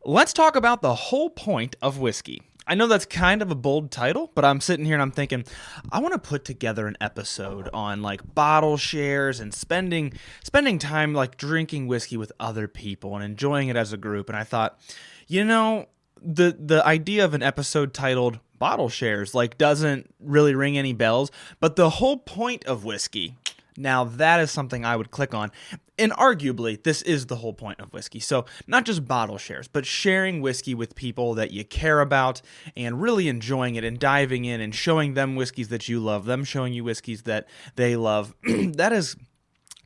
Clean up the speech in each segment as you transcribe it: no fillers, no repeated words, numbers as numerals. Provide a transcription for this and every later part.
Let's talk about the whole point of whiskey. I know that's kind of a bold title, but I'm sitting here and I'm thinking, I want to put together an episode on like bottle shares and spending time like drinking whiskey with other people and enjoying it as a group. And I thought, the idea of an episode titled bottle shares like doesn't really ring any bells, but the whole point of whiskey, now that is something I would click on. And arguably, this is the whole point of whiskey. So not just bottle shares, but sharing whiskey with people that you care about and really enjoying it and diving in and showing them whiskeys that you love, them showing you whiskeys that they love. That is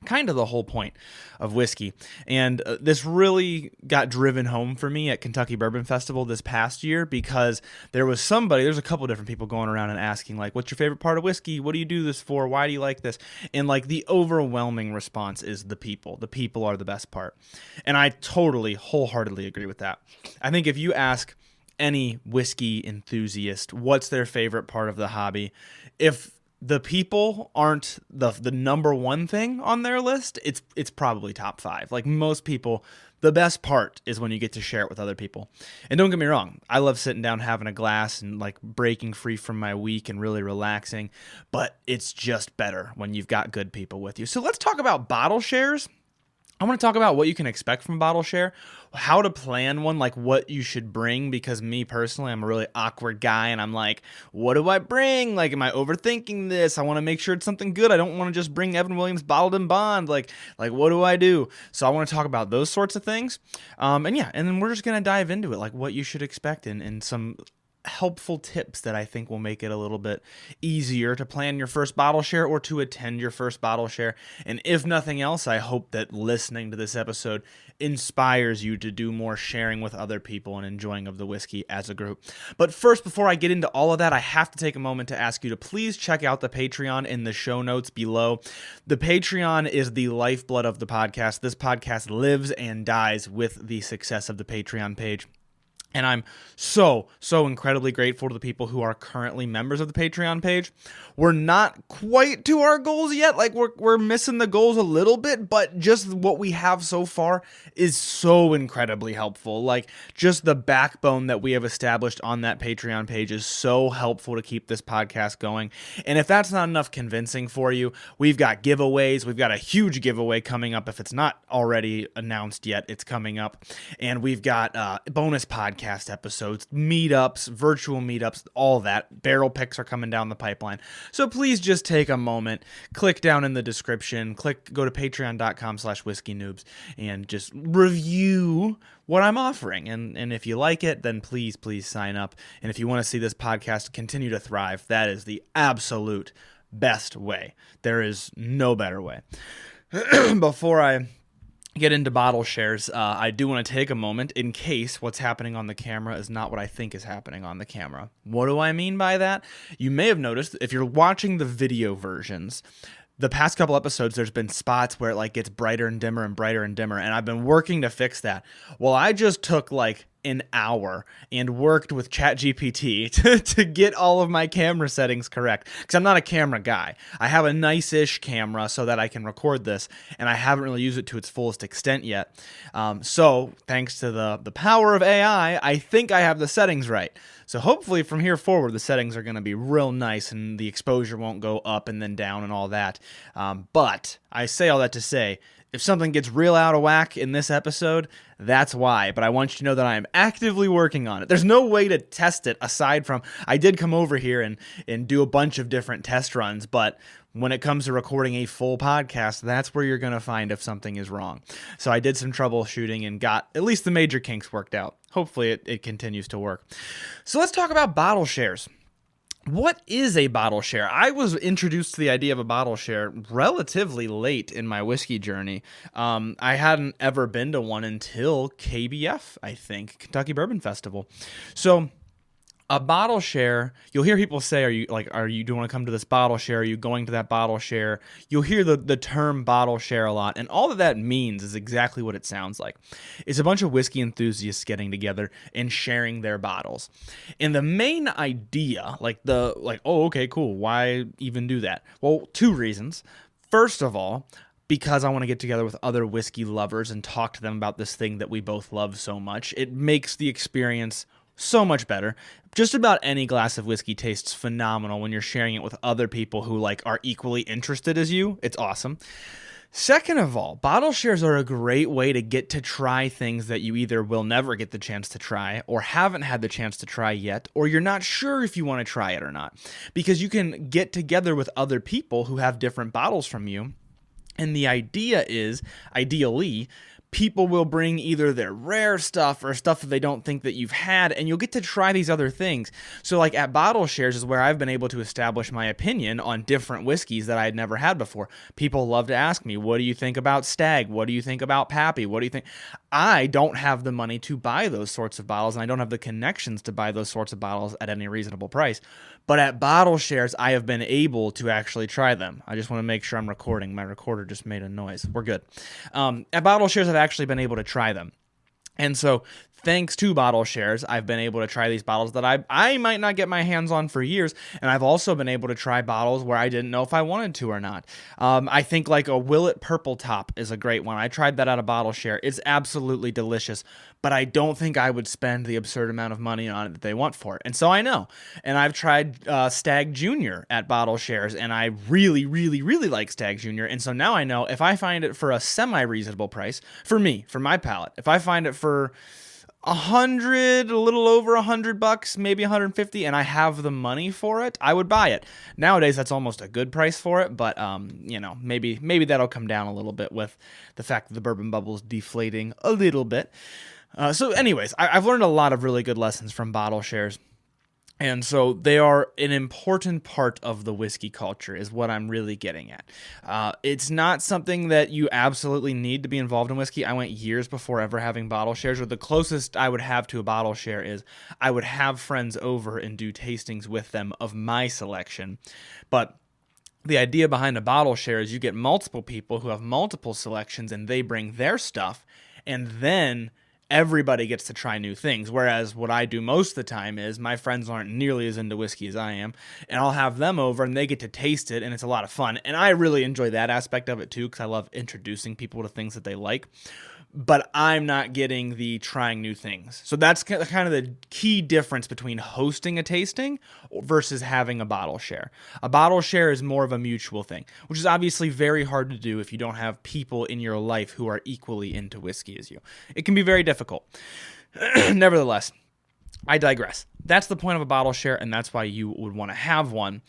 kind of the whole point of whiskey. And this really got driven home for me at Kentucky Bourbon Festival this past year, because there's a couple different people going around and asking like, what's your favorite part of whiskey? What do you do this for? Why do you like this? And like the overwhelming response is the people. The people are the best part. And I totally wholeheartedly agree with that. I think if you ask any whiskey enthusiast what's their favorite part of the hobby, if the people aren't the number one thing on their list, it's probably top five. Like most people, the best part is when you get to share it with other people. And don't get me wrong, I love sitting down, having a glass, and like breaking free from my week and really relaxing. But it's just better when you've got good people with you. So let's talk about bottle shares. I want to talk about what you can expect from bottle share, how to plan one, like what you should bring, because me personally, I'm a really awkward guy and I'm like, what do I bring? Like, am I overthinking this? I want to make sure it's something good. I don't want to just bring Evan Williams bottled in bond. Like what do I do? So I want to talk about those sorts of things. And then we're just going to dive into it, like what you should expect and some helpful tips that I think will make it a little bit easier to plan your first bottle share or to attend your first bottle share. And if nothing else, I hope that listening to this episode inspires you to do more sharing with other people and enjoying of the whiskey as a group. But first, before I get into all of that, I have to take a moment to ask you to please check out the Patreon in the show notes below. The Patreon is the lifeblood of the podcast. This podcast lives and dies with the success of the Patreon page. And I'm so incredibly grateful to the people who are currently members of the Patreon page. We're not quite to our goals yet. Like we're missing the goals a little bit, but just what we have so far is so incredibly helpful. Like just the backbone that we have established on that Patreon page is so helpful to keep this podcast going. And if that's not enough convincing for you, we've got giveaways. We've got a huge giveaway coming up. If it's not already announced yet, it's coming up. And we've got bonus podcasts episodes, meetups, virtual meetups, all that. Barrel picks are coming down the pipeline. So please just take a moment, click down in the description, go to patreon.com/whiskeynoobs and just review what I'm offering. And if you like it, then please sign up. And if you want to see this podcast continue to thrive, that is the absolute best way. There is no better way. Before I get into bottle shares, I do want to take a moment in case what's happening on the camera is not what I think is happening on the camera. What do I mean by that? You may have noticed, if you're watching the video versions, the past couple episodes, there's been spots where it like gets brighter and dimmer and brighter and dimmer, and I've been working to fix that. Well, I just took like an hour and worked with ChatGPT to get all of my camera settings correct, because I'm not a camera guy. I have a nice-ish camera so that I can record this, and I haven't really used it to its fullest extent yet. So thanks to the power of AI, I think I have the settings right. So hopefully from here forward, the settings are going to be real nice and the exposure won't go up and then down and all that. But I say all that to say, if something gets real out of whack in this episode, that's why. But I want you to know that I am actively working on it. There's no way to test it aside from, I did come over here and do a bunch of different test runs, but when it comes to recording a full podcast, that's where you're going to find if something is wrong. So I did some troubleshooting and got at least the major kinks worked out. Hopefully it continues to work. So let's talk about bottle shares. What is a bottle share? I was introduced to the idea of a bottle share relatively late in my whiskey journey. I hadn't ever been to one until KBF, I think, Kentucky Bourbon Festival. So a bottle share, you'll hear people say, do you want to come to this bottle share? Are you going to that bottle share? You'll hear the term bottle share a lot, and all that means is exactly what it sounds like. It's a bunch of whiskey enthusiasts getting together and sharing their bottles. And the main idea, oh, okay, cool, why even do that? Well, two reasons. First of all, because I want to get together with other whiskey lovers and talk to them about this thing that we both love so much. It makes the experience so much better. Just about any glass of whiskey tastes phenomenal when you're sharing it with other people who like are equally interested as you. It's awesome. Second of all, bottle shares are a great way to get to try things that you either will never get the chance to try or haven't had the chance to try yet, or you're not sure if you want to try it or not. Because you can get together with other people who have different bottles from you. And the idea is, ideally, people will bring either their rare stuff or stuff that they don't think that you've had, and you'll get to try these other things. So like at Bottle Shares is where I've been able to establish my opinion on different whiskeys that I had never had before. People love to ask me, what do you think about Stag? What do you think about Pappy? What do you think? I don't have the money to buy those sorts of bottles, and I don't have the connections to buy those sorts of bottles at any reasonable price. But at Bottle Shares, I have been able to actually try them. I just want to make sure I'm recording. My recorder just made a noise. We're good. At Bottle Shares, I've actually been able to try them. And so thanks to Bottle Shares, I've been able to try these bottles that I might not get my hands on for years. And I've also been able to try bottles where I didn't know if I wanted to or not. I think like a Willet Purple Top is a great one. I tried that at a Bottle Share. It's absolutely delicious, but I don't think I would spend the absurd amount of money on it that they want for it. And so I know. And I've tried Stag Junior at Bottle Shares, and I really, really, really like Stag Junior. And so now I know if I find it for a semi-reasonable price, for me, for my palate, if I find it for a little over $100, maybe 150, and I have the money for it, I would buy it. Nowadays, that's almost a good price for it, but maybe that'll come down a little bit with the fact that the bourbon bubble is deflating a little bit. So anyways, I've learned a lot of really good lessons from Bottle Shares. And so they are an important part of the whiskey culture is what I'm really getting at. It's not something that you absolutely need to be involved in whiskey. I went years before ever having Bottle Shares, or the closest I would have to a Bottle Share is I would have friends over and do tastings with them of my selection. But the idea behind a Bottle Share is you get multiple people who have multiple selections and they bring their stuff, and then everybody gets to try new things. Whereas what I do most of the time is my friends aren't nearly as into whiskey as I am, and I'll have them over and they get to taste it, and it's a lot of fun. And I really enjoy that aspect of it too, because I love introducing people to things that they like. But I'm not getting the trying new things. So that's kind of the key difference between hosting a tasting versus having a Bottle Share. A Bottle Share is more of a mutual thing, which is obviously very hard to do if you don't have people in your life who are equally into whiskey as you. It can be very difficult. Nevertheless, I digress. That's the point of a Bottle Share, and that's why you would want to have one.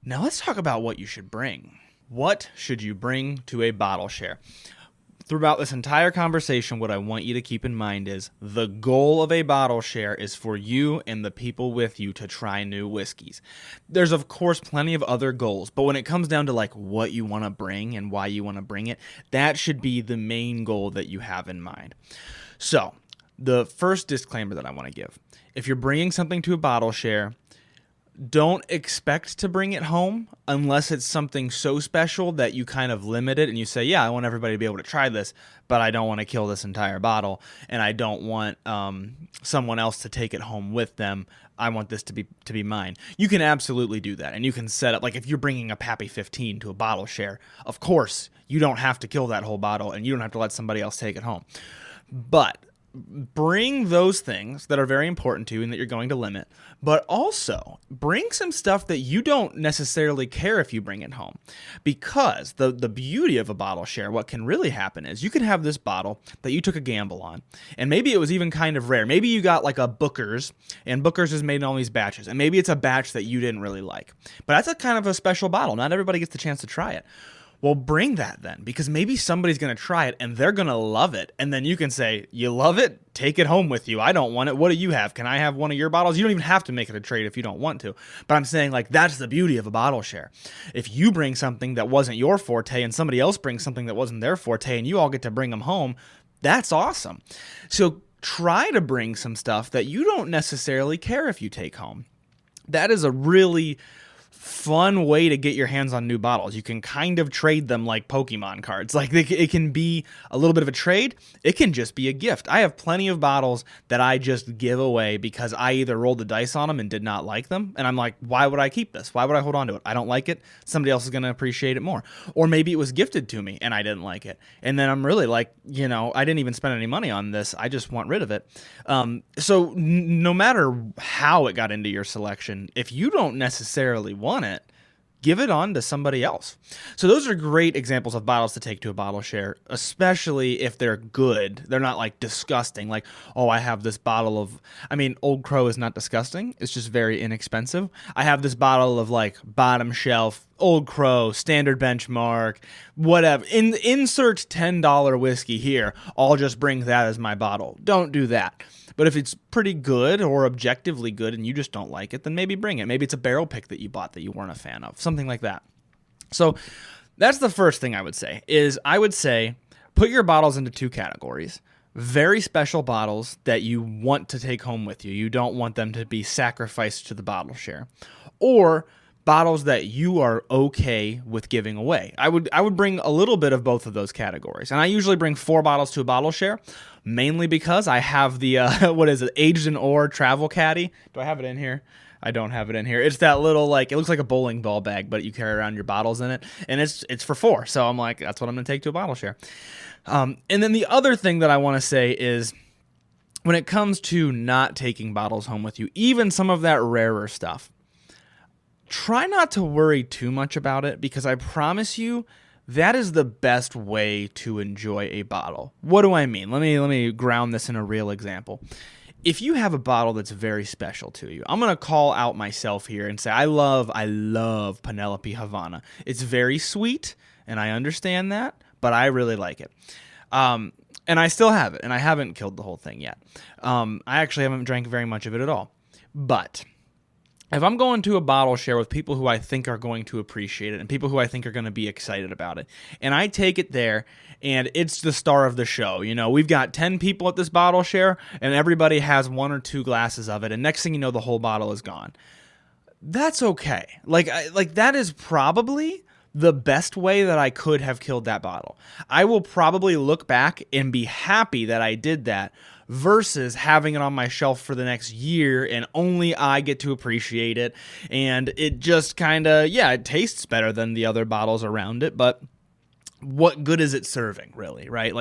Now let's talk about what you should bring. What should you bring to a Bottle Share? Throughout this entire conversation, what I want you to keep in mind is the goal of a Bottle Share is for you and the people with you to try new whiskeys. There's, of course, plenty of other goals, but when it comes down to like what you want to bring and why you want to bring it, that should be the main goal that you have in mind. So, the first disclaimer that I want to give, if you're bringing something to a Bottle Share, don't expect to bring it home unless it's something so special that you kind of limit it and you say, yeah, I want everybody to be able to try this, but I don't want to kill this entire bottle, and I don't want someone else to take it home with them. I want this to be mine. You can absolutely do that, and you can set up, like if you're bringing a Pappy 15 to a Bottle Share, of course, you don't have to kill that whole bottle, and you don't have to let somebody else take it home. But bring those things that are very important to you and that you're going to limit, but also bring some stuff that you don't necessarily care if you bring it home. Because the beauty of a Bottle Share, what can really happen is you can have this bottle that you took a gamble on, and maybe it was even kind of rare. Maybe you got like a Booker's, and Booker's is made in all these batches, and maybe it's a batch that you didn't really like. But that's a kind of a special bottle. Not everybody gets the chance to try it. Well, bring that then, because maybe somebody's going to try it and they're going to love it. And then you can say, you love it? Take it home with you. I don't want it. What do you have? Can I have one of your bottles? You don't even have to make it a trade if you don't want to. But I'm saying, like, that's the beauty of a Bottle Share. If you bring something that wasn't your forte and somebody else brings something that wasn't their forte and you all get to bring them home, that's awesome. So try to bring some stuff that you don't necessarily care if you take home. That is a really fun way to get your hands on new bottles. You can kind of trade them like Pokemon cards. Like it can be a little bit of a trade. It can just be a gift. I have plenty of bottles that I just give away because I either rolled the dice on them and did not like them. And I'm like, why would I keep this? Why would I hold on to it? I don't like it. Somebody else is going to appreciate it more. Or maybe it was gifted to me and I didn't like it. And then I'm really like, I didn't even spend any money on this. I just want rid of it. So no matter how it got into your selection, if you don't necessarily want it, give it on to somebody else. So those are great examples of bottles to take to a bottle share, especially if they're good. They're not like disgusting. Like, oh, I have this bottle of, Old Crow is not disgusting. It's just very inexpensive. I have this bottle of like bottom shelf, Old Crow, standard benchmark, whatever. Insert $10 whiskey here. I'll just bring that as my bottle. Don't do that. But if it's pretty good or objectively good and you just don't like it, then maybe bring it. Maybe it's a barrel pick that you bought that you weren't a fan of, something like that. So that's the first thing I would say put your bottles into two categories. Very special bottles that you want to take home with you. You don't want them to be sacrificed to the bottle share. Or bottles that you are okay with giving away. I would bring a little bit of both of those categories. And I usually bring 4 bottles to a bottle share, mainly because I have the, Aged in Ore travel caddy. Do I have it in here? I don't have it in here. It's that little, it looks like a bowling ball bag, but you carry around your bottles in it. And it's for 4. So I'm like, that's what I'm going to take to a bottle share. And then the other thing that I want to say is, when it comes to not taking bottles home with you, even some of that rarer stuff, try not to worry too much about it, because I promise you that is the best way to enjoy a bottle. What do I mean? Let me ground this in a real example. If you have a bottle that's very special to you, I'm going to call out myself here and say I love Penelope Havana. It's very sweet, and I understand that, but I really like it. And I still have it, and I haven't killed the whole thing yet. I actually haven't drank very much of it at all. But if I'm going to a bottle share with people who I think are going to appreciate it and people who I think are going to be excited about it, and I take it there and it's the star of the show, we've got 10 people at this bottle share and everybody has 1 or 2 glasses of it, and next thing you know, the whole bottle is gone. That's okay. That is probably the best way that I could have killed that bottle. I will probably look back and be happy that I did that, versus having it on my shelf for the next year and only I get to appreciate it. And it just kind of, it tastes better than the other bottles around it, but what good is it serving, really, right?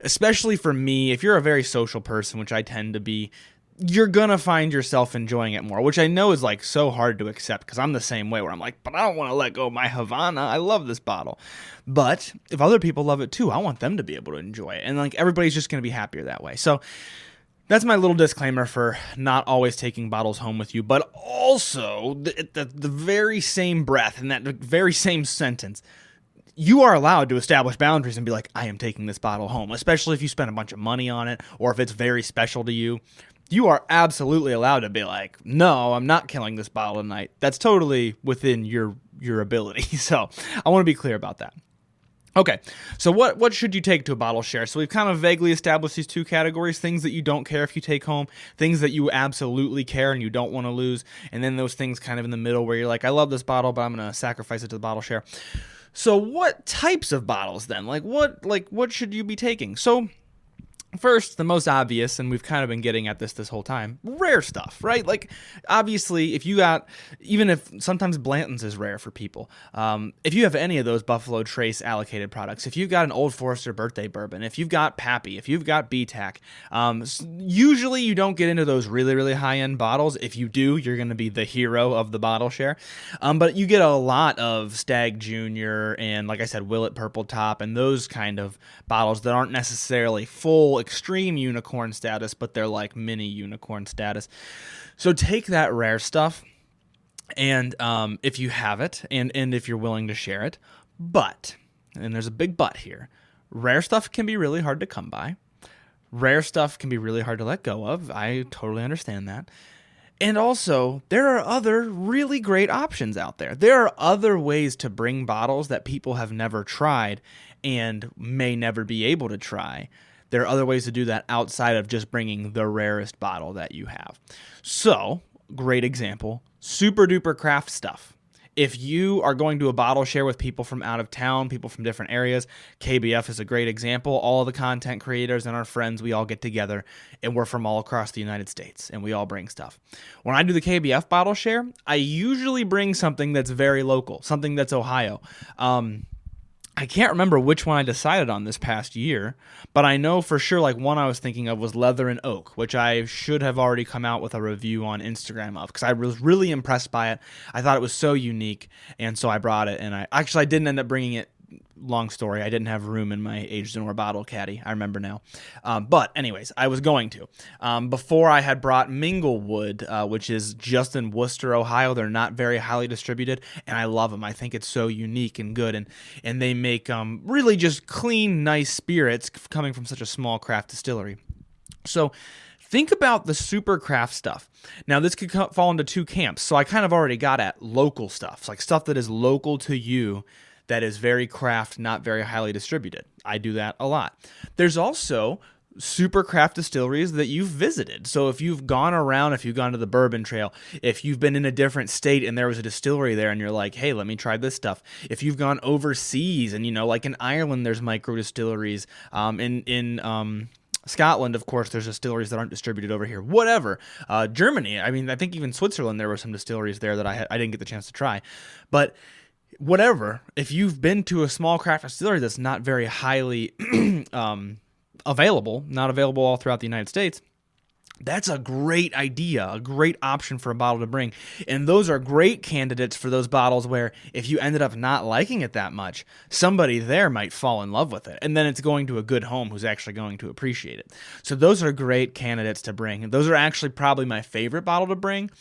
Especially for me, if you're a very social person, which I tend to be, you're going to find yourself enjoying it more, which I know is so hard to accept, because I'm the same way, where I'm like, but I don't want to let go of my Havana. I love this bottle. But if other people love it too, I want them to be able to enjoy it. And everybody's just going to be happier that way. So that's my little disclaimer for not always taking bottles home with you, but also the very same breath and that very same sentence, you are allowed to establish boundaries and be like, I am taking this bottle home, especially if you spend a bunch of money on it or if it's very special to you. You are absolutely allowed to be like, no, I'm not killing this bottle tonight. That's totally within your ability. So I want to be clear about that. Okay, so what should you take to a bottle share? So we've kind of vaguely established these 2 categories: things that you don't care if you take home, things that you absolutely care and you don't want to lose, and then those things kind of in the middle where you're like, I love this bottle, but I'm going to sacrifice it to the bottle share. So what types of bottles then? What should you be taking? So first, the most obvious, and we've kind of been getting at this whole time, rare stuff, right? Obviously, if you got, even if sometimes Blanton's is rare for people, if you have any of those Buffalo Trace allocated products, if you've got an Old Forester birthday bourbon, if you've got Pappy, if you've got BTAC, usually you don't get into those really, really high-end bottles. If you do, you're going to be the hero of the bottle share. But you get a lot of Stag Junior and, like I said, Willet Purple Top and those kind of bottles that aren't necessarily full extreme unicorn status, but they're like mini unicorn status. So take that rare stuff, and if you have it, and if you're willing to share it, but, and there's a big but here, rare stuff can be really hard to come by. Rare stuff can be really hard to let go of. I totally understand that. And also, there are other really great options out there. There are other ways to bring bottles that people have never tried and may never be able to try. There are other ways to do that outside of just bringing the rarest bottle that you have. So, great example, super duper craft stuff. if you are going to a bottle share with people from out of town, people from different areas, KBF is a great example. All of the content creators and our friends, we all get together, and we're from all across the United States, and we all bring stuff. When I do the KBF bottle share, I usually bring something that's very local, something that's Ohio. I can't remember which one I decided on this past year, but I know for sure like one I was thinking of was Leather and Oak, which I should have already come out with a review on Instagram of because I was really impressed by it. I thought it was so unique, and so I brought it, and I didn't end up bringing it. Long story, I didn't have room in my Aged Noir bottle caddy. I remember now. But anyways, I was going to. Before I had brought Minglewood, which is just in Worcester, Ohio. They're not very highly distributed, and I love them. I think it's so unique and good, and they make really just clean, nice spirits coming from such a small craft distillery. So think about the super craft stuff. Now, this could fall into two camps. So I kind of already got at local stuff, like stuff that is local to you, that is very craft, not very highly distributed. I do that a lot. There's also super craft distilleries that you've visited. So if you've gone around, if you've gone to the Bourbon Trail, if you've been in a different state and there was a distillery there and you're like, hey, let me try this stuff. If you've gone overseas and, like in Ireland, there's micro distilleries. In Scotland, of course, there's distilleries that aren't distributed over here. Whatever. Germany, I think even Switzerland, there were some distilleries there that I didn't get the chance to try. But whatever, if you've been to a small craft distillery that's not very highly available, not available all throughout the United States, that's a great idea, a great option for a bottle to bring. And those are great candidates for those bottles where if you ended up not liking it that much, somebody there might fall in love with it. And then it's going to a good home who's actually going to appreciate it. So those are great candidates to bring. And those are actually probably my favorite bottle to bring,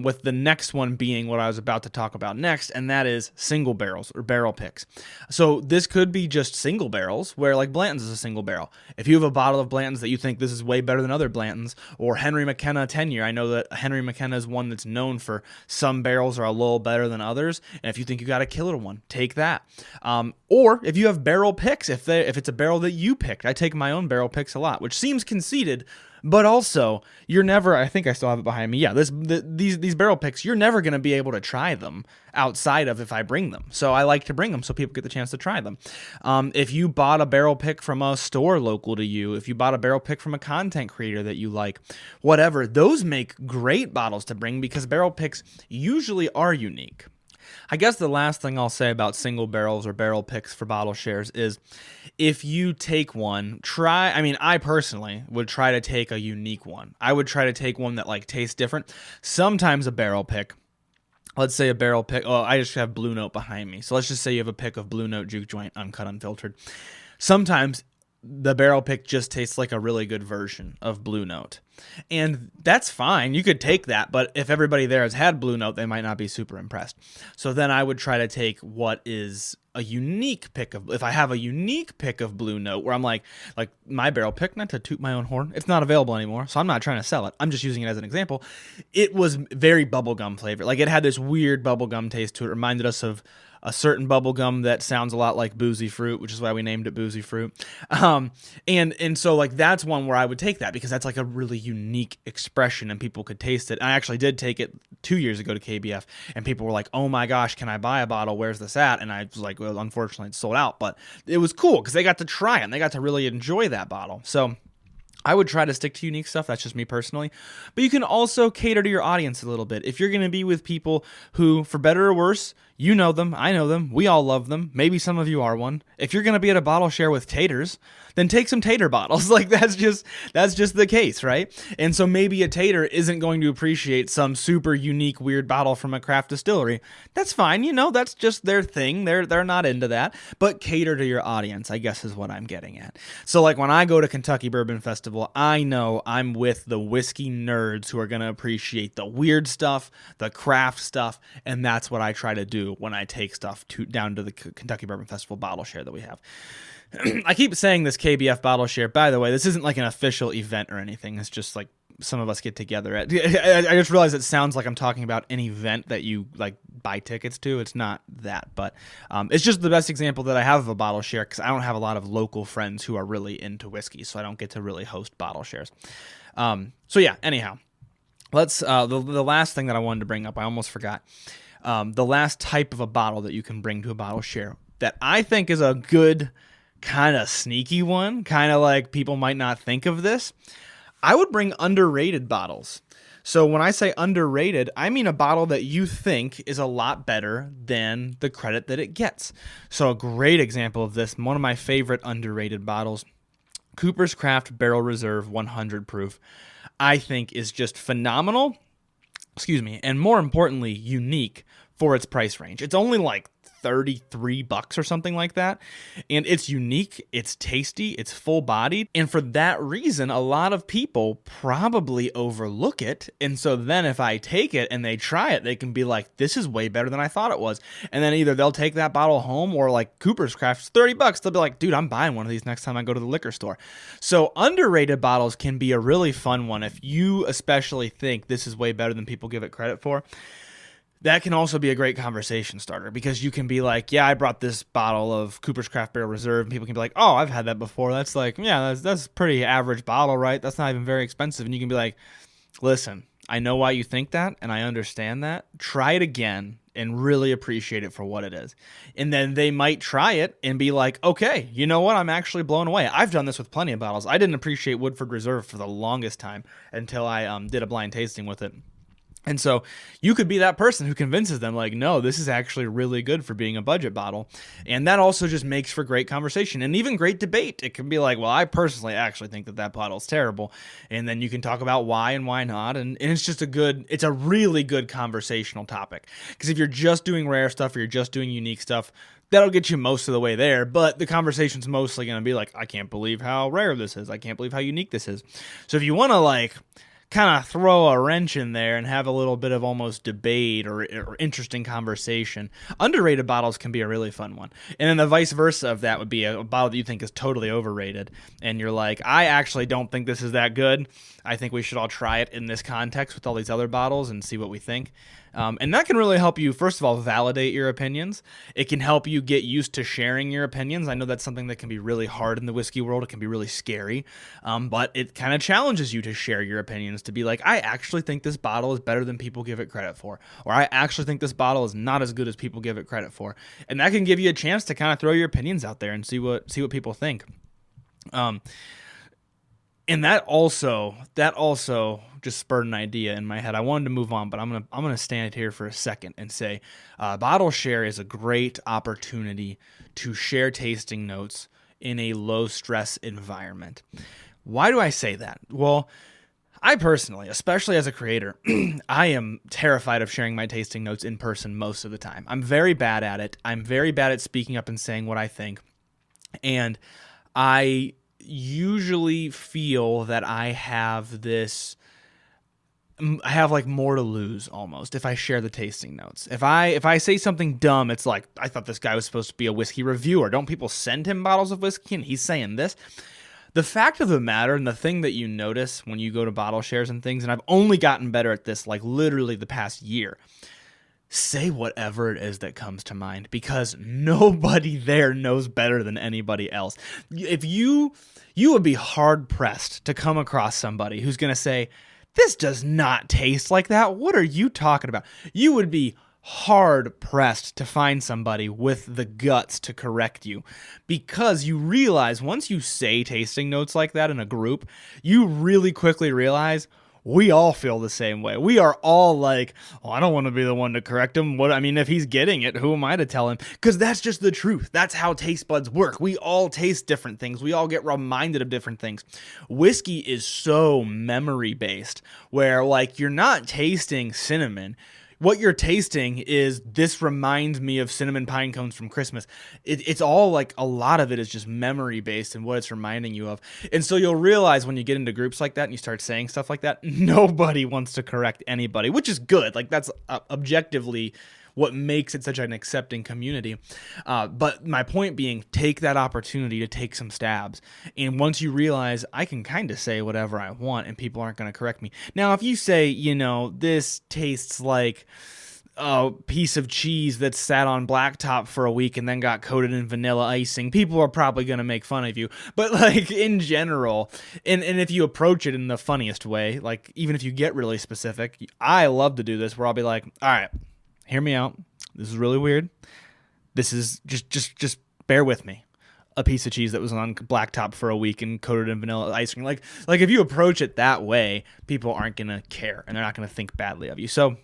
with the next one being what I was about to talk about next, and that is single barrels or barrel picks. So this could be just single barrels, where like Blanton's is a single barrel. If you have a bottle of Blanton's that you think this is way better than other Blanton's, or Henry McKenna 10-year. I know that Henry McKenna is one that's known for some barrels are a little better than others, and if you think you got a killer one, take that. Or if you have barrel picks, if it's a barrel that you picked, I take my own barrel picks a lot, which seems conceited, but also you're never, I think I still have it behind me. Yeah, these barrel picks, you're never going to be able to try them outside of if I bring them. So I like to bring them so people get the chance to try them. If you bought a barrel pick from a store local to you, if you bought a barrel pick from a content creator that you like, whatever, those make great bottles to bring because barrel picks usually are unique. I guess the last thing I'll say about single barrels or barrel picks for bottle shares is if you take one, I personally would try to take a unique one. I would try to take one that like tastes different. Sometimes a barrel pick, let's say a barrel pick, I just have Blue Note behind me. So let's just say you have a pick of Blue Note Juke Joint, uncut, unfiltered. Sometimes the barrel pick just tastes like a really good version of Blue Note. And that's fine. You could take that, but if everybody there has had Blue Note, they might not be super impressed. So then I would try to take what is a unique pick of, if I have a unique pick of Blue Note where I'm like my barrel pick, not to toot my own horn, it's not available anymore, so I'm not trying to sell it. I'm just using it as an example. It was very bubblegum flavored. Like it had this weird bubblegum taste to it. It reminded us of a certain bubblegum that sounds a lot like Boozy Fruit, which is why we named it Boozy Fruit. And so like that's one where I would take that because that's like a really unique expression and people could taste it. I actually did take it 2 years ago to KBF and people were like, oh my gosh, can I buy a bottle? Where's this at? And I was like, well, unfortunately it's sold out, but it was cool because they got to try it and they got to really enjoy that bottle. So I would try to stick to unique stuff. That's just me personally. But you can also cater to your audience a little bit. If you're going to be with people who, for better or worse, you know them, I know them, we all love them. Maybe some of you are one. If you're going to be at a bottle share with taters, then take some tater bottles. Like that's just the case, right? And so maybe a tater isn't going to appreciate some super unique weird bottle from a craft distillery. That's fine, that's just their thing. They're not into that. But cater to your audience, I guess is what I'm getting at. So like when I go to Kentucky Bourbon Festival, I know I'm with the whiskey nerds who are going to appreciate the weird stuff, the craft stuff, and that's what I try to do when I take stuff down to the Kentucky Bourbon Festival bottle share that we have. I keep saying this KBF bottle share. By the way, this isn't like an official event or anything. It's just like some of us get together at. I just realized it sounds like I'm talking about an event that you like buy tickets to. It's not that, but it's just the best example that I have of a bottle share because I don't have a lot of local friends who are really into whiskey, so I don't get to really host bottle shares. So yeah, anyhow, let's the last thing that I wanted to bring up, I almost forgot. The last type of a bottle that you can bring to a bottle share that I think is a good kind of sneaky one, kind of like people might not think of this, I would bring underrated bottles. So when I say underrated, I mean a bottle that you think is a lot better than the credit that it gets. So a great example of this, one of my favorite underrated bottles, Cooper's Craft Barrel Reserve 100 proof, I think is just phenomenal, and more importantly, unique for its price range. It's only like $33 or something like that. And it's unique, it's tasty, it's full bodied. And for that reason, a lot of people probably overlook it. And so then if I take it and they try it, they can be like, this is way better than I thought it was. And then either they'll take that bottle home, or like Cooper's Craft's $30. They'll be like, dude, I'm buying one of these next time I go to the liquor store. So underrated bottles can be a really fun one if you especially think this is way better than people give it credit for. That can also be a great conversation starter, because you can be like, yeah, I brought this bottle of Cooper's Craft Barrel Reserve, and people can be like, oh, I've had that before. That's like, yeah, that's a pretty average bottle, right? That's not even very expensive. And you can be like, listen, I know why you think that, and I understand that. Try it again and really appreciate it for what it is. And then they might try it and be like, okay, you know what? I'm actually blown away. I've done this with plenty of bottles. I didn't appreciate Woodford Reserve for the longest time until I did a blind tasting with it. And so you could be that person who convinces them, like, no, this is actually really good for being a budget bottle. And that also just makes for great conversation and even great debate. It can be like, well, I personally actually think that bottle is terrible. And then you can talk about why and why not. And it's just it's a really good conversational topic. Because if you're just doing rare stuff or you're just doing unique stuff, that'll get you most of the way there. But the conversation's mostly going to be like, I can't believe how rare this is. I can't believe how unique this is. So if you want to like kind of throw a wrench in there and have a little bit of almost debate or interesting conversation, underrated bottles can be a really fun one. And then the vice versa of that would be a bottle that you think is totally overrated, and you're like, I actually don't think this is that good. I think we should all try it in this context with all these other bottles and see what we think. And that can really help you, first of all, validate your opinions. It can help you get used to sharing your opinions. I know that's something that can be really hard in the whiskey world. It can be really scary, but it kind of challenges you to share your opinions, to be like, I actually think this bottle is better than people give it credit for, or I actually think this bottle is not as good as people give it credit for. And that can give you a chance to kind of throw your opinions out there and see what people think. And that also just spurred an idea in my head. I wanted to move on, but I'm gonna stand here for a second and say, bottle share is a great opportunity to share tasting notes in a low stress environment. Why do I say that? Well, I personally, especially as a creator, I am terrified of sharing my tasting notes in person most of the time. I'm very bad at it. I'm very bad at speaking up and saying what I think, and I usually feel that I have like more to lose almost if I share the tasting notes. If I say something dumb, it's like, I thought this guy was supposed to be a whiskey reviewer. Don't people send him bottles of whiskey and he's saying this? The fact of the matter, and the thing that you notice when you go to bottle shares and things, and I've only gotten better at this like literally the past year, say whatever it is that comes to mind, because nobody there knows better than anybody else. If you would be hard pressed to come across somebody who's going to say, this does not taste like that. What are you talking about? You would be hard pressed to find somebody with the guts to correct you, because you realize once you say tasting notes like that in a group, you really quickly realize we all feel the same way. We are all like, oh, I don't want to be the one to correct him. If he's getting it, who am I to tell him? Because that's just the truth. That's how taste buds work. We all taste different things. We all get reminded of different things. Whiskey is so memory based, where like you're not tasting cinnamon. What you're tasting is, this reminds me of cinnamon pine cones from Christmas. It's all like, a lot of it is just memory based and what it's reminding you of. And so you'll realize when you get into groups like that and you start saying stuff like that, nobody wants to correct anybody, which is good. Like that's objectively what makes it such an accepting community. But my point being, take that opportunity to take some stabs. And once you realize I can kind of say whatever I want and people aren't going to correct me. Now, if you say, this tastes like a piece of cheese that sat on blacktop for a week and then got coated in vanilla icing, people are probably going to make fun of you. But like in general, and if you approach it in the funniest way, like even if you get really specific, I love to do this where I'll be like, all right, hear me out. This is really weird. This is just bear with me. A piece of cheese that was on blacktop for a week and coated in vanilla ice cream. Like if you approach it that way, people aren't going to care and they're not going to think badly of you. So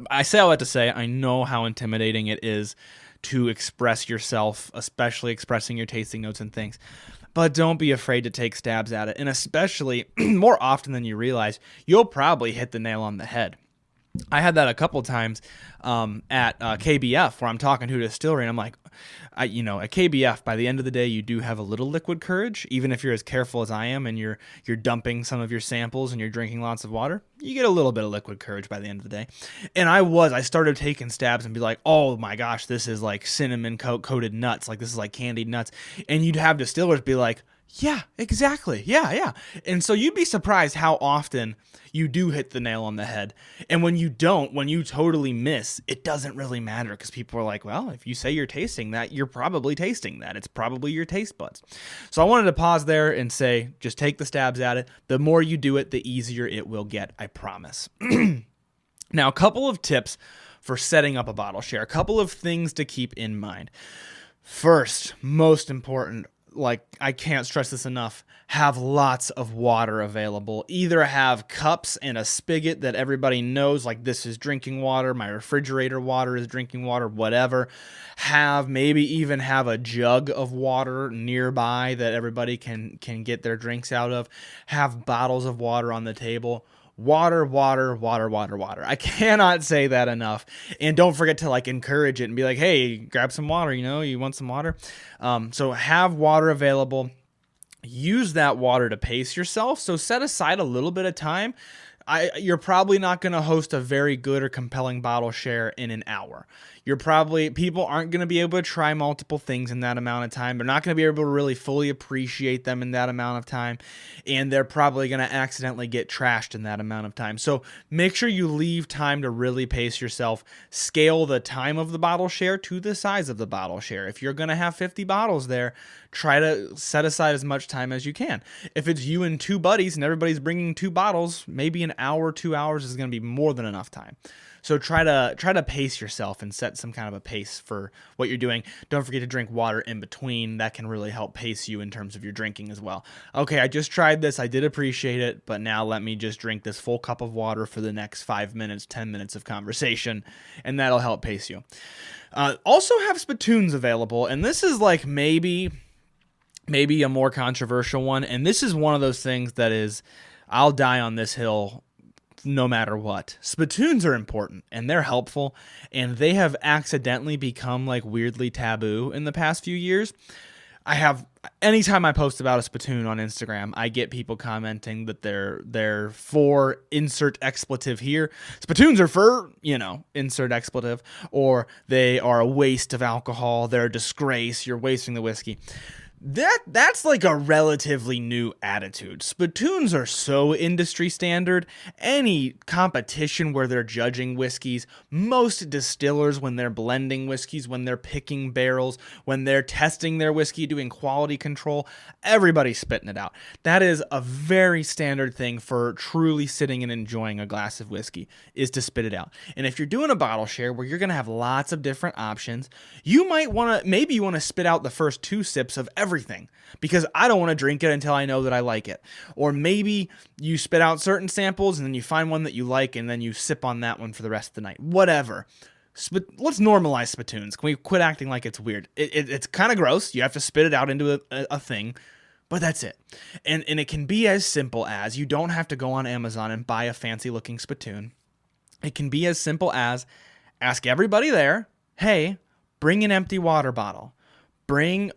I say all that to say, I know how intimidating it is to express yourself, especially expressing your tasting notes and things. But don't be afraid to take stabs at it. And especially more often than you realize, you'll probably hit the nail on the head. I had that a couple times at KBF where I'm talking to a distillery and I'm like, at KBF, by the end of the day, you do have a little liquid courage. Even if you're as careful as I am and you're dumping some of your samples and you're drinking lots of water, you get a little bit of liquid courage by the end of the day. And I started taking stabs and be like, oh my gosh, this is like cinnamon coated nuts. Like this is like candied nuts. And you'd have distillers be like, yeah, exactly. Yeah. And so you'd be surprised how often you do hit the nail on the head. And when you don't, when you totally miss, it doesn't really matter because people are like, well, if you say you're tasting that, you're probably tasting that. It's probably your taste buds. So I wanted to pause there and say, just take the stabs at it. The more you do it, the easier it will get. I promise. Now, a couple of tips for setting up a bottle share, a couple of things to keep in mind. First, most important, like I can't stress this enough, have lots of water available. Either have cups and a spigot that everybody knows, like this is drinking water, my refrigerator water is drinking water, whatever. Maybe even have a jug of water nearby that everybody can get their drinks out of. Have bottles of water on the table. Water. I cannot say that enough. And don't forget to encourage it and be like, hey, grab some water, you want some water? So have water available. Use that water to pace yourself. So set aside a little bit of time. You're probably not going to host a very good or compelling bottle share in an hour. People aren't going to be able to try multiple things in that amount of time. They're not going to be able to really fully appreciate them in that amount of time. And they're probably going to accidentally get trashed in that amount of time. So make sure you leave time to really pace yourself. Scale the time of the bottle share to the size of the bottle share. If you're going to have 50 bottles there, try to set aside as much time as you can. If it's you and two buddies and everybody's bringing 2 bottles, maybe an hour, 2 hours is going to be more than enough time. So try to pace yourself and set some kind of a pace for what you're doing. Don't forget to drink water in between. That can really help pace you in terms of your drinking as well. Okay, I just tried this. I did appreciate it, but now let me just drink this full cup of water for the next 5 minutes, 10 minutes of conversation, and that'll help pace you. Also have spittoons available, and this is maybe a more controversial one, and this is one of those things that is, I'll die on this hill no matter what. Spittoons are important and they're helpful, and they have accidentally become weirdly taboo in the past few years. Anytime I post about a spittoon on Instagram, I get people commenting that they're for insert expletive here. Spittoons are for, insert expletive, or they are a waste of alcohol. They're a disgrace. You're wasting the whiskey. That's a relatively new attitude. Spittoons are so industry standard. Any competition where they're judging whiskeys, most distillers, when they're blending whiskeys, when they're picking barrels, when they're testing their whiskey, doing quality control, everybody's spitting it out. That is a very standard thing for truly sitting and enjoying a glass of whiskey, is to spit it out. And if you're doing a bottle share where you're going to have lots of different options, you might want to spit out the first 2 sips of everything, because I don't want to drink it until I know that I like it. Or maybe you spit out certain samples and then you find one that you like and then you sip on that one for the rest of the night. Whatever. Let's normalize spittoons. Can we quit acting like it's weird? It's kind of gross. You have to spit it out into a thing, but that's it. And it can be as simple as, you don't have to go on Amazon and buy a fancy looking spittoon. It can be as simple as, ask everybody there, hey, bring an empty water bottle. Drink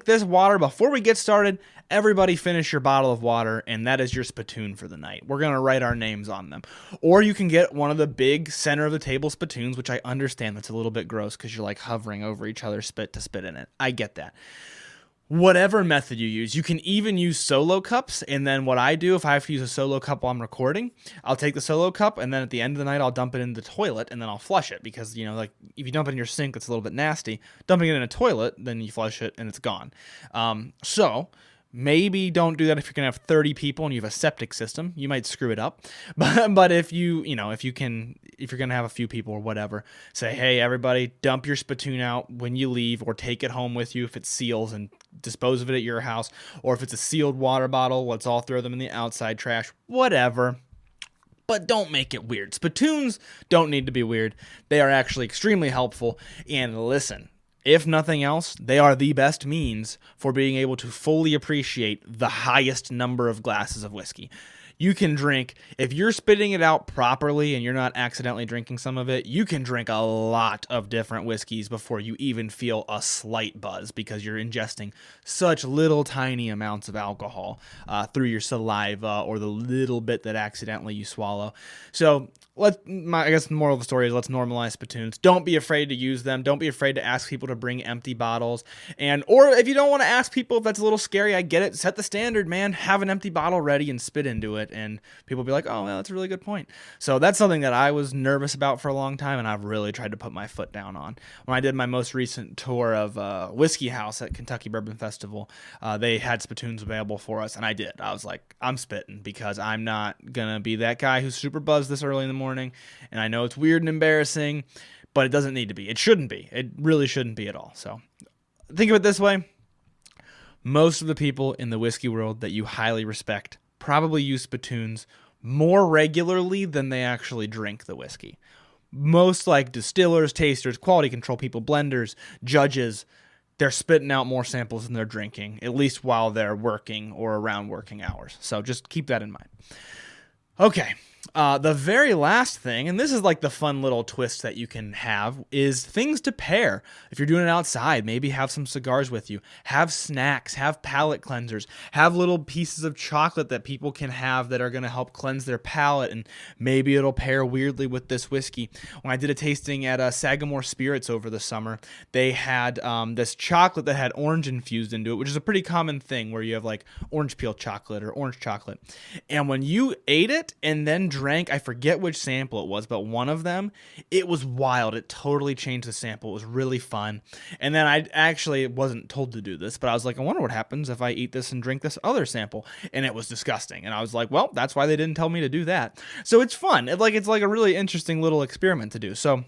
this water before we get started. Everybody finish your bottle of water, and that is your spittoon for the night. We're going to write our names on them. Or you can get one of the big center of the table spittoons, which I understand that's a little bit gross because you're hovering over each other's spit to spit in it. I get that. Whatever method you use, you can even use solo cups. And then what I do, if I have to use a solo cup while I'm recording, I'll take the solo cup and then at the end of the night, I'll dump it in the toilet and then I'll flush it, because, if you dump it in your sink, it's a little bit nasty. Dumping it in a toilet, then you flush it and it's gone. So Maybe don't do that if you're going to have 30 people and you have a septic system. You might screw it up. But if if you're going to have a few people or whatever, say, hey, everybody, dump your spittoon out when you leave, or take it home with you if it seals and dispose of it at your house. Or if it's a sealed water bottle, let's all throw them in the outside trash, whatever. But don't make it weird. Spittoons don't need to be weird. They are actually extremely helpful. And listen, if nothing else, they are the best means for being able to fully appreciate the highest number of glasses of whiskey. You can drink, if you're spitting it out properly and you're not accidentally drinking some of it, you can drink a lot of different whiskeys before you even feel a slight buzz, because you're ingesting such little tiny amounts of alcohol through your saliva or the little bit that accidentally you swallow. So I guess the moral of the story is, let's normalize spittoons. Don't be afraid to use them. Don't be afraid to ask people to bring empty bottles. Or if you don't want to ask people, if that's a little scary, I get it. Set the standard, man. Have an empty bottle ready and spit into it. And people will be like, oh, well, that's a really good point. So that's something that I was nervous about for a long time, and I've really tried to put my foot down on. When I did my most recent tour of Whiskey House at Kentucky Bourbon Festival, they had spittoons available for us, and I did. I was like, I'm spitting, because I'm not going to be that guy who's super buzzed this early in the morning. And I know it's weird and embarrassing, but it doesn't need to be. It shouldn't be. It really shouldn't be at all. So think of it this way. Most of the people in the whiskey world that you highly respect probably use spittoons more regularly than they actually drink the whiskey. Most like distillers, tasters, quality control people, blenders, judges, they're spitting out more samples than they're drinking, at least while they're working or around working hours. So just keep that in mind. Okay. The very last thing, and this is like the fun little twist that you can have, is things to pair. If you're doing it outside, maybe have some cigars with you, have snacks, have palate cleansers, have little pieces of chocolate that people can have that are going to help cleanse their palate, and maybe it'll pair weirdly with this whiskey. When I did a tasting at Sagamore Spirits over the summer, they had this chocolate that had orange infused into it, which is a pretty common thing where you have like orange peel chocolate or orange chocolate. And when you ate it and then drank, I forget which sample it was, but one of them, it was wild. It totally changed the sample. It was really fun. And then I actually wasn't told to do this, but I was like, I wonder what happens if I eat this and drink this other sample. And it was disgusting. And I was like, well, that's why they didn't tell me to do that. So it's fun. It's like a really interesting little experiment to do. So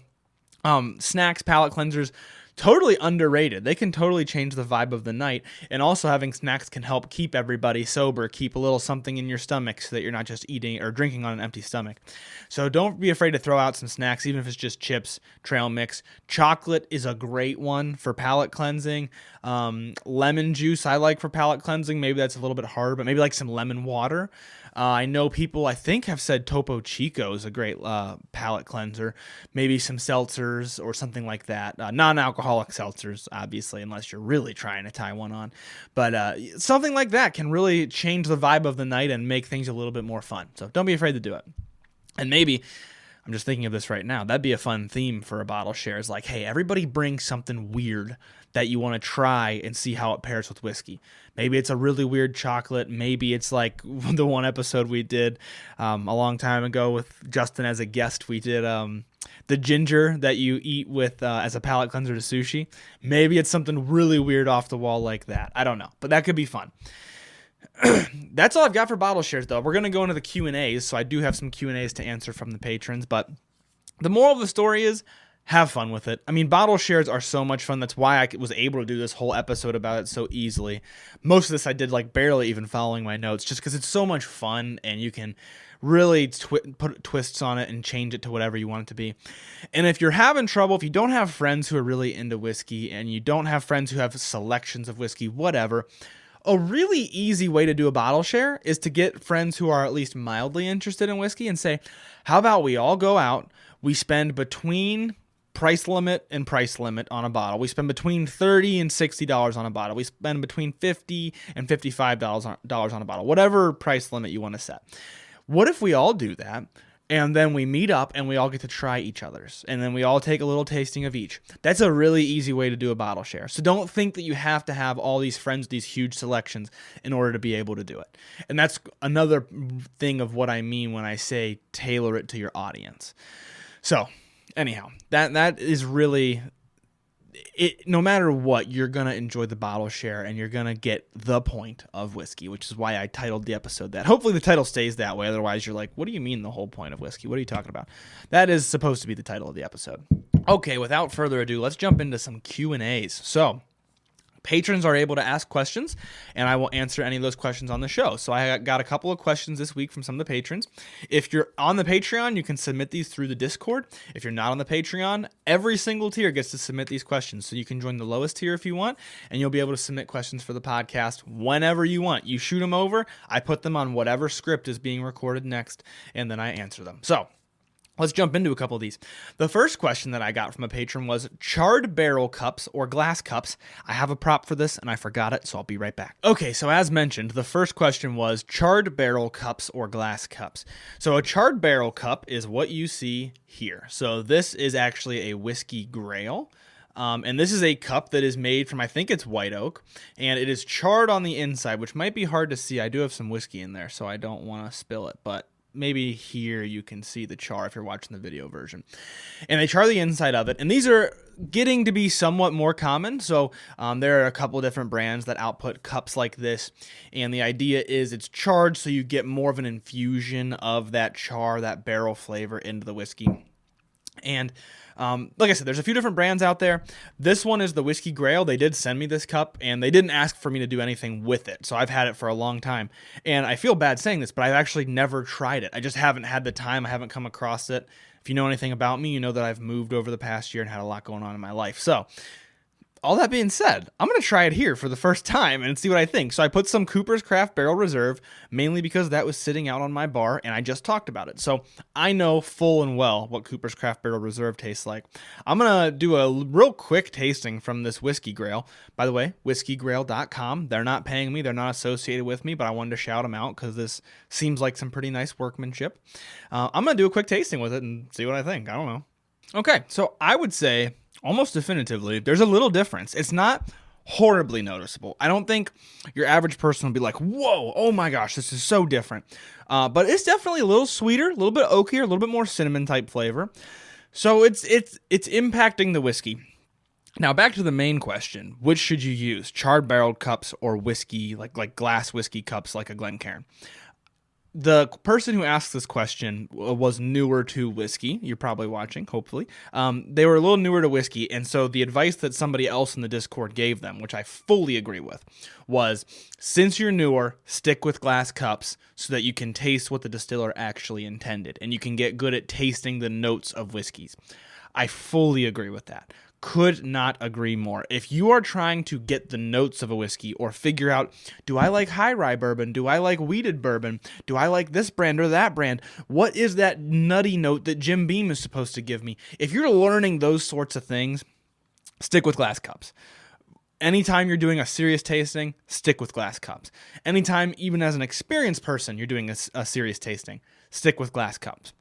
snacks, palate cleansers, totally underrated. They can totally change the vibe of the night. And also having snacks can help keep everybody sober, keep a little something in your stomach so that you're not just eating or drinking on an empty stomach. So don't be afraid to throw out some snacks, even if it's just chips, trail mix. Chocolate is a great one for palate cleansing. Lemon juice I like for palate cleansing. Maybe that's a little bit harder, but maybe like some lemon water. I know people, I think, have said Topo Chico is a great palate cleanser. Maybe some seltzers or something like that. Non-alcoholic seltzers, obviously, unless you're really trying to tie one on. But something like that can really change the vibe of the night and make things a little bit more fun. So don't be afraid to do it. And maybe, I'm just thinking of this right now, that'd be a fun theme for a bottle share. Is like, hey, everybody bring something weird that you want to try and see how it pairs with whiskey. Maybe it's a really weird chocolate. Maybe it's like the one episode we did a long time ago with Justin as a guest. We did the ginger that you eat with as a palate cleanser to sushi. Maybe it's something really weird off the wall like that. I don't know, but that could be fun. That's all I've got for bottle shares, though. We're going to go into the Q&As, so I do have some Q&As to answer from the patrons, but the moral of the story is have fun with it. I mean, bottle shares are so much fun. That's why I was able to do this whole episode about it so easily. Most of this I did like barely even following my notes, just because it's so much fun and you can really put twists on it and change it to whatever you want it to be. And if you're having trouble, if you don't have friends who are really into whiskey and you don't have friends who have selections of whiskey, whatever, a really easy way to do a bottle share is to get friends who are at least mildly interested in whiskey and say, how about we all go out, we spend between price limit and price limit on a bottle. We spend between $30 and $60 on a bottle. We spend between $50 and $55 on a bottle, whatever price limit you want to set. What if we all do that? And then we meet up and we all get to try each other's. And then we all take a little tasting of each. That's a really easy way to do a bottle share. So don't think that you have to have all these friends, these huge selections in order to be able to do it. And that's another thing of what I mean when I say tailor it to your audience. So anyhow, that is really no matter what, you're going to enjoy the bottle share and you're going to get the point of whiskey, which is why I titled the episode that. Hopefully the title stays that way. Otherwise, you're like, what do you mean the whole point of whiskey? What are you talking about? That is supposed to be the title of the episode. Okay, without further ado, let's jump into some Q&As. So, patrons are able to ask questions, and I will answer any of those questions on the show. So I got a couple of questions this week from some of the patrons. If you're on the Patreon, you can submit these through the Discord. If you're not on the Patreon, every single tier gets to submit these questions. So you can join the lowest tier if you want, and you'll be able to submit questions for the podcast whenever you want. You shoot them over, I put them on whatever script is being recorded next, and then I answer them. So let's jump into a couple of these. The first question that I got from a patron was charred barrel cups or glass cups. I have a prop for this and I forgot it, so I'll be right back. Okay, so as mentioned, the first question was charred barrel cups or glass cups. So a charred barrel cup is what you see here. So this is actually a whiskey grail. And this is a cup that is made from, I think it's white oak, and it is charred on the inside, which might be hard to see. I do have some whiskey in there, so I don't want to spill it, but maybe here you can see the char if you're watching the video version. And they char the inside of it. And these are getting to be somewhat more common. So there are a couple of different brands that output cups like this. And the idea is it's charred so you get more of an infusion of that char, that barrel flavor into the whiskey. And like I said, there's a few different brands out there. This one is the Whiskey Grail. They did send me this cup, and they didn't ask for me to do anything with it. So I've had it for a long time. And I feel bad saying this, but I've actually never tried it. I just haven't had the time. I haven't come across it. If you know anything about me, you know that I've moved over the past year and had a lot going on in my life. So all that being said, I'm going to try it here for the first time and see what I think. So I put some Cooper's Craft Barrel Reserve, mainly because that was sitting out on my bar and I just talked about it. So I know full and well what Cooper's Craft Barrel Reserve tastes like. I'm going to do a real quick tasting from this Whiskey Grail. By the way, whiskeygrail.com. They're not paying me. They're not associated with me, but I wanted to shout them out because this seems like some pretty nice workmanship. I'm going to do a quick tasting with it and see what I think. I don't know. Okay, so I would say almost definitively, there's a little difference. It's not horribly noticeable. I don't think your average person will be like, whoa, oh my gosh, this is so different. But it's definitely a little sweeter, a little bit oakier, a little bit more cinnamon type flavor. So it's impacting the whiskey. Now back to the main question, which should you use? Charred barreled cups or whiskey, like glass whiskey cups like a Glencairn? The person who asked this question was newer to whiskey. You're probably watching, hopefully. They were a little newer to whiskey, and so the advice that somebody else in the Discord gave them, which I fully agree with, was since you're newer, stick with glass cups so that you can taste what the distiller actually intended, and you can get good at tasting the notes of whiskeys. I fully agree with that. Could not agree more. If you are trying to get the notes of a whiskey or figure out, do I like high rye bourbon? Do I like wheated bourbon? Do I like this brand or that brand? What is that nutty note that Jim Beam is supposed to give me? If you're learning those sorts of things, stick with glass cups. Anytime you're doing a serious tasting, stick with glass cups. Anytime, even as an experienced person, you're doing a serious tasting, stick with glass cups.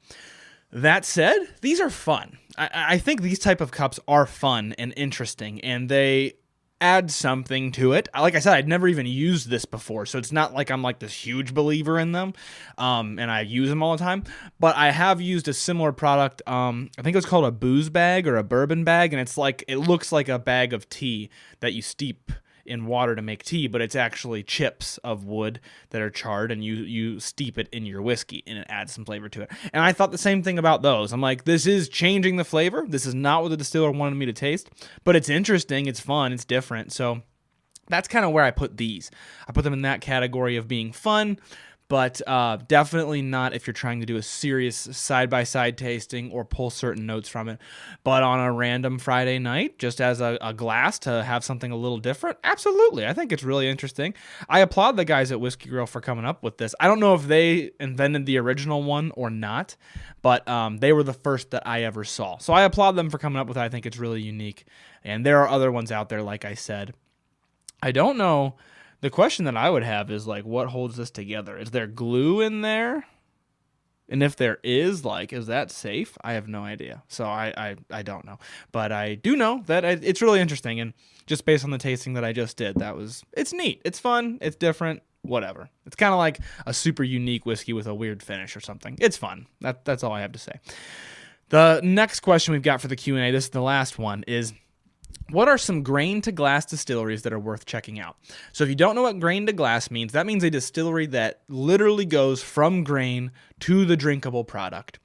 That said, these are fun. I think these type of cups are fun and interesting, and they add something to it. Like I said, I'd never even used this before, so it's not like I'm like this huge believer in them, and I use them all the time. But I have used a similar product. I think it's called a booze bag or a bourbon bag, and it looks like a bag of tea that you steep in water to make tea, but it's actually chips of wood that are charred, and you steep it in your whiskey, and it adds some flavor to it. And I thought the same thing about those. I'm like, this is changing the flavor. This is not what the distiller wanted me to taste, but it's interesting, it's fun, it's different. So that's kind of where I put these. I put them in that category of being fun, but definitely not if you're trying to do a serious side-by-side tasting or pull certain notes from it. But on a random Friday night, just as a glass to have something a little different, absolutely. I think it's really interesting. I applaud the guys at Whiskey Grill for coming up with this. I don't know if they invented the original one or not, but they were the first that I ever saw. So I applaud them for coming up with it. I think it's really unique. And there are other ones out there, like I said. I don't know. The question that I would have is, like, what holds this together? Is there glue in there? And if there is, like, is that safe? I have no idea. So I don't know. But I do know that it's really interesting. And just based on the tasting that I just did, it's neat. It's fun. It's different. Whatever. It's kind of like a super unique whiskey with a weird finish or something. It's fun. That's all I have to say. The next question we've got for the Q&A, this is the last one, is What are some grain to glass distilleries that are worth checking out? So if you don't know what grain to glass means, that means a distillery that literally goes from grain to the drinkable product,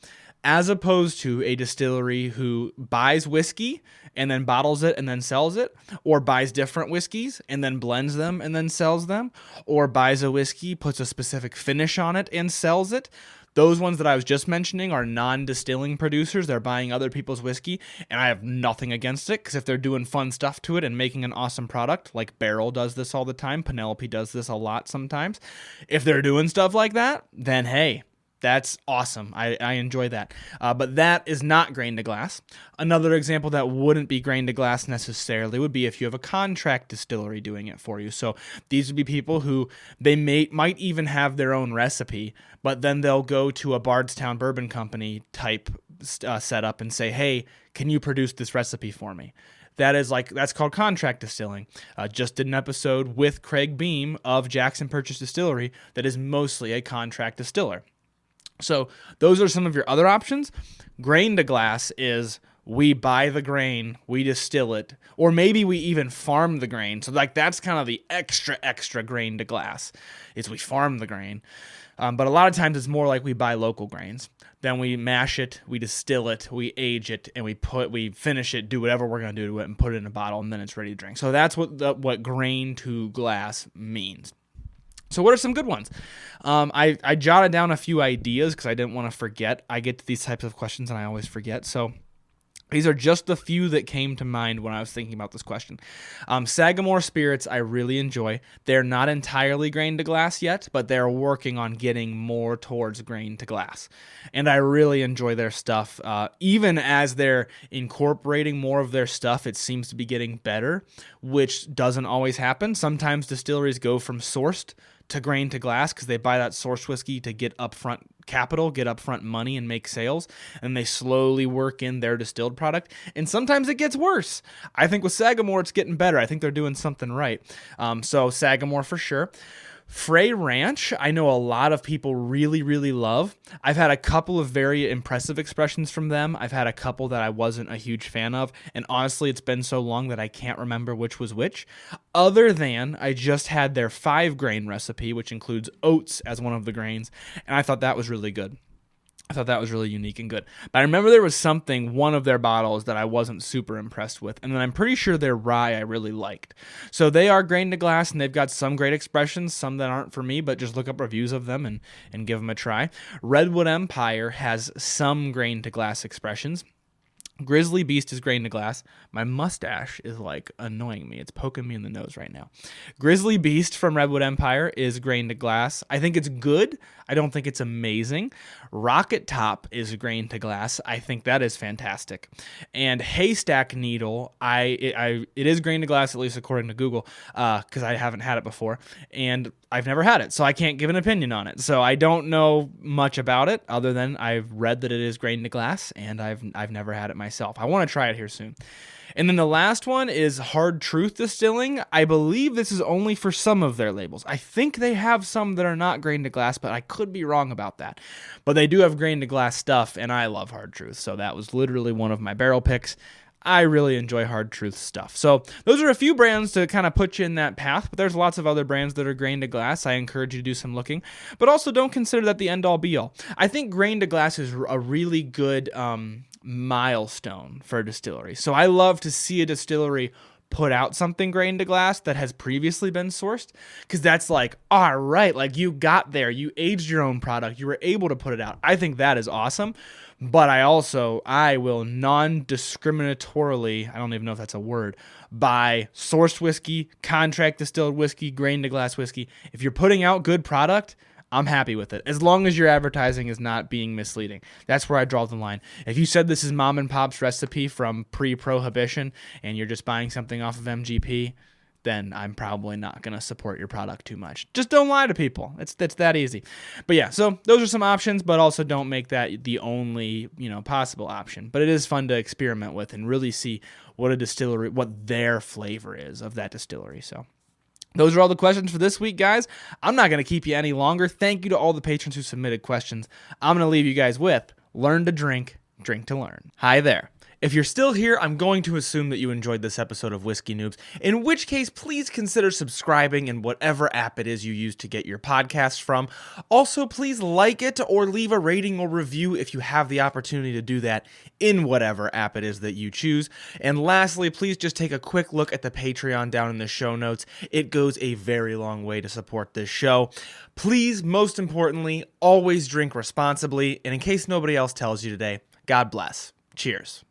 as opposed to a distillery who buys whiskey and then bottles it and then sells it, or buys different whiskeys and then blends them and then sells them, or buys a whiskey, puts a specific finish on it and sells it. Those ones that I was just mentioning are non-distilling producers. They're buying other people's whiskey, and I have nothing against it, because if they're doing fun stuff to it and making an awesome product, like Barrel does this all the time, Penelope does this a lot sometimes, if they're doing stuff like that, then hey, that's awesome. I enjoy that. But that is not grain to glass. Another example that wouldn't be grain to glass necessarily would be if you have a contract distillery doing it for you. So these would be people who they might even have their own recipe, but then they'll go to a Bardstown Bourbon Company type setup and say, hey, can you produce this recipe for me? That's called contract distilling. Just did an episode with Craig Beam of Jackson Purchase Distillery that is mostly a contract distiller. So those are some of your other options. Grain to glass is we buy the grain, we distill it, or maybe we even farm the grain. So that's kind of the extra grain to glass is we farm the grain. But a lot of times it's more like we buy local grains. Then we mash it, we distill it, we age it, and we finish it, do whatever we're going to do to it, and put it in a bottle, and then it's ready to drink. So that's what grain to glass means. So what are some good ones? I jotted down a few ideas because I didn't want to forget. I get to these types of questions and I always forget. So these are just the few that came to mind when I was thinking about this question. Sagamore Spirits I really enjoy. They're not entirely grain to glass yet, but they're working on getting more towards grain to glass. And I really enjoy their stuff. Even as they're incorporating more of their stuff, it seems to be getting better, which doesn't always happen. Sometimes distilleries go from sourced to grain to glass because they buy that sourced whiskey to get upfront capital, get upfront money, and make sales, and they slowly work in their distilled product. And sometimes it gets worse. I think with Sagamore, it's getting better. I think they're doing something right. So Sagamore for sure. Frey Ranch, I know a lot of people really, really love. I've had a couple of very impressive expressions from them. I've had a couple that I wasn't a huge fan of, and honestly, it's been so long that I can't remember which was which. Other than I just had their 5-grain recipe, which includes oats as one of the grains, and I thought that was really good. I thought that was really unique and good. But I remember there was one of their bottles that I wasn't super impressed with. And then I'm pretty sure their rye I really liked. So they are grain to glass, and they've got some great expressions, some that aren't for me, but just look up reviews of them and give them a try. Redwood Empire has some grain to glass expressions. Grizzly Beast is grain to glass. My mustache is annoying me. It's poking me in the nose right now. Grizzly Beast from Redwood Empire is grain to glass. I think it's good. I don't think it's amazing. Rocket Top is grain to glass. I think that is fantastic. And Haystack Needle, it is grain to glass, at least according to Google, because I haven't had it before, and I've never had it, so I can't give an opinion on it. So I don't know much about it other than I've read that it is grain to glass, and I've never had it myself. I want to try it here soon. And then the last one is Hard Truth Distilling. I believe this is only for some of their labels. I think they have some that are not grain to glass, but I could be wrong about that. But they do have grain to glass stuff, and I love Hard Truth. So that was literally one of my barrel picks. I really enjoy Hard Truth stuff. So those are a few brands to kind of put you in that path, but there's lots of other brands that are grain to glass. I encourage you to do some looking, but also don't consider that the end all be all. I think grain to glass is a really good milestone for a distillery. So I love to see a distillery put out something grain to glass that has previously been sourced, because that's all right, you got there, you aged your own product, you were able to put it out. I think that is awesome. But I will non-discriminatorily, I don't even know if that's a word, buy sourced whiskey, contract distilled whiskey, grain to glass whiskey. If you're putting out good product, I'm happy with it, as long as your advertising is not being misleading. That's where I draw the line. If you said this is mom and pop's recipe from pre-prohibition and you're just buying something off of MGP, then I'm probably not going to support your product too much. Just don't lie to people. It's that easy. But yeah, so those are some options, but also don't make that the only, possible option. But it is fun to experiment with and really see what their flavor is of that distillery. So those are all the questions for this week, guys. I'm not going to keep you any longer. Thank you to all the patrons who submitted questions. I'm going to leave you guys with learn to drink, drink to learn. Hi there. If you're still here, I'm going to assume that you enjoyed this episode of Whiskey Noobs, in which case, please consider subscribing in whatever app it is you use to get your podcasts from. Also, please like it or leave a rating or review if you have the opportunity to do that in whatever app it is that you choose. And lastly, please just take a quick look at the Patreon down in the show notes. It goes a very long way to support this show. Please, most importantly, always drink responsibly. And in case nobody else tells you today, God bless. Cheers.